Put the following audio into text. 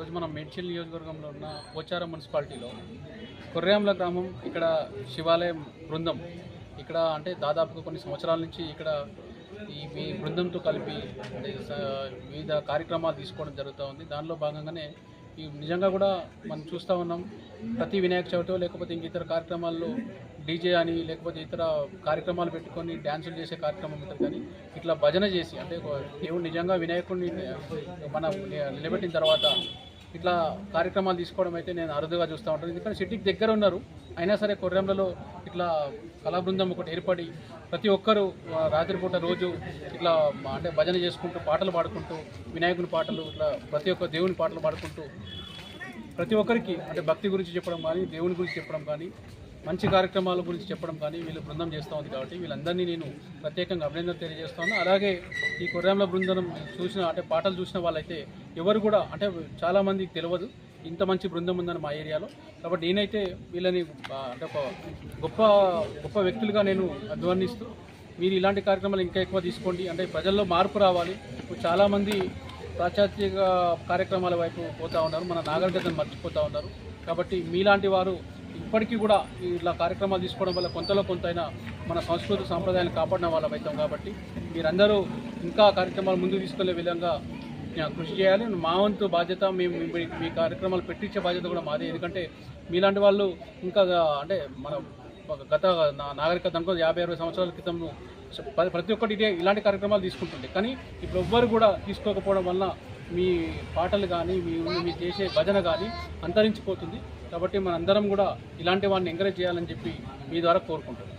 ఈరోజు మనం మేడ్చల్ నియోజకవర్గంలో ఉన్న పోచారం మున్సిపాలిటీలో కొర్రాంల గ్రామం ఇక్కడ శివాలయం బృందం ఇక్కడ అంటే దాదాపుగా కొన్ని సంవత్సరాల నుంచి ఇక్కడ ఈ బృందంతో కలిపి వివిధ కార్యక్రమాలు తీసుకోవడం జరుగుతూ ఉంది. దానిలో భాగంగానే ఈ నిజంగా కూడా మనం చూస్తూ ఉన్నాం. ప్రతి వినాయక చవితో లేకపోతే ఇంక ఇతర కార్యక్రమాల్లో డీజే అని లేకపోతే ఇతర కార్యక్రమాలు పెట్టుకొని డ్యాన్సులు చేసే కార్యక్రమం ఉంటుంది. కానీ ఇట్లా భజన చేసి అంటే దేవుడు నిజంగా వినాయకుడిని మనం నిలబెట్టిన తర్వాత ఇట్లా కార్యక్రమాలు తీసుకోవడం అయితే నేను అరుదుగా చూస్తూ ఉంటాను. ఎందుకంటే సిటీకి దగ్గర ఉన్నారు, అయినా సరే కొర్రాంలలో ఇట్లా కళాబృందం ఒకటి ఏర్పడి ప్రతి ఒక్కరూ రాత్రిపూట రోజు ఇట్లా అంటే భజన చేసుకుంటూ పాటలు పాడుకుంటూ వినాయకుని పాటలు ఇట్లా ప్రతి ఒక్క దేవుని పాటలు పాడుకుంటూ ప్రతి ఒక్కరికి అంటే భక్తి గురించి చెప్పడం కానీ దేవుని గురించి చెప్పడం కానీ మంచి కార్యక్రమాల గురించి చెప్పడం కానీ వీళ్ళు బృందం చేస్తూ ఉంది. కాబట్టి వీళ్ళందరినీ నేను ప్రత్యేకంగా అభినందన తెలియజేస్తాను. అలాగే ఈ కొర్రాంల బృందం చూసిన అంటే పాటలు చూసిన వాళ్ళైతే ఎవరు కూడా అంటే చాలామందికి తెలియదు ఇంత మంచి బృందం ఉందని మా ఏరియాలో. కాబట్టి నేనైతే వీళ్ళని అంటే ఒక గొప్ప గొప్ప వ్యక్తులుగా నేను అభివర్ణిస్తూ మీరు ఇలాంటి కార్యక్రమాలు ఇంకా ఎక్కువ తీసుకోండి. అంటే ప్రజల్లో మార్పు రావాలి. చాలామంది పాశ్చాత్య కార్యక్రమాల వైపు పోతూ ఉన్నారు, మన నాగరికతను మర్చిపోతూ ఉన్నారు. కాబట్టి మీలాంటి వారు ఇప్పటికీ కూడా ఇలా కార్యక్రమాలు తీసుకోవడం వల్ల కొంతలో కొంతైనా మన సంస్కృతి సాంప్రదాయాన్ని కాపాడిన వాళ్ళం అవుతాం. కాబట్టి మీరందరూ ఇంకా కార్యక్రమాలు ముందుకు తీసుకెళ్లే విధంగా కృషి చేయాలి. మా వంతు బాధ్యత మేము మీ కార్యక్రమాలు పెట్టించే బాధ్యత కూడా మాదే. ఎందుకంటే మీలాంటి వాళ్ళు ఇంకా అంటే మన గత నాగరికత అనుకో 50-60 సంవత్సరాల క్రితం ప్రతి ఒక్కటి ఇలాంటి కార్యక్రమాలు తీసుకుంటుండే. కానీ ఇప్పుడు ఎవ్వరు కూడా తీసుకోకపోవడం వల్ల మీ పాటలు కానీ మీ చేసే భజన కానీ అంతరించిపోతుంది. కాబట్టి మనందరం కూడా ఇలాంటి వాడిని ఎంకరేజ్ చేయాలని చెప్పి మీ ద్వారా కోరుకుంటున్నాం.